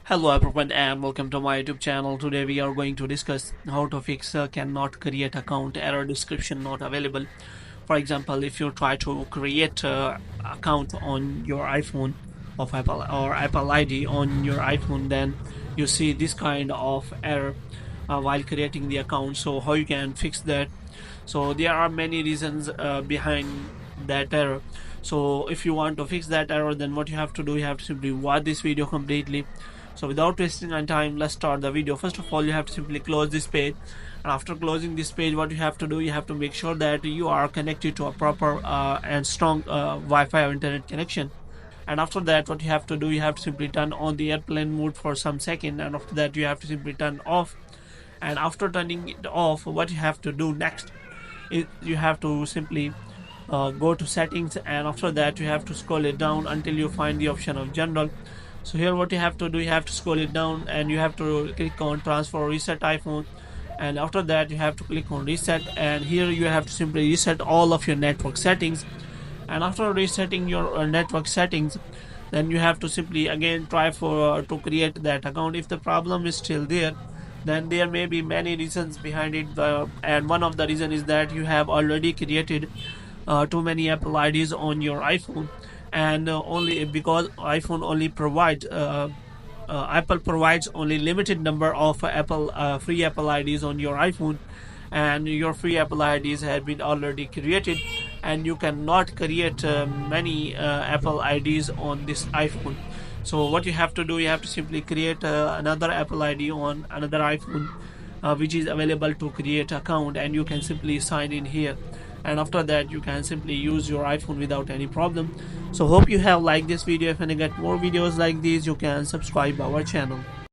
Hello everyone and welcome to my YouTube channel. Today we are going to discuss how to fix cannot create account error description not available. For example, if you try to create account on your iPhone of Apple or Apple ID on your iPhone, then you see this kind of error while creating the account. So how you can fix that? So there are many reasons behind that error. So if you want to fix that error, then what you have to do, you have to simply watch this video completely. So without wasting any time, let's start the video. First of all, you have to simply close this page, and after closing this page, what you have to do, you have to make sure that you are connected to a proper and strong Wi-Fi or internet connection. And after that, what you have to do, you have to simply turn on the airplane mode for some second, and after that you have to simply turn off. And after turning it off, what you have to do next is you have to simply go to settings, and after that you have to scroll it down until you find the option of general. So here what you have to do, you have to scroll it down and you have to click on transfer or reset iPhone, and after that you have to click on reset, and here you have to simply reset all of your network settings. And after resetting your network settings, then you have to simply again try for to create that account. If the problem is still there, then there may be many reasons behind it, and one of the reason is that you have already created too many Apple IDs on your iPhone, and only because iPhone only provides Apple provides only limited number of Apple free Apple IDs on your iPhone, and your free Apple IDs have been already created, and you cannot create many Apple IDs on this iPhone. So what you have to do, you have to simply create another Apple ID on another iPhone, which is available to create account, and you can simply sign in here, and after that you can simply use your iPhone without any problem. So hope you have liked this video. If you get more videos like these, you can subscribe our channel.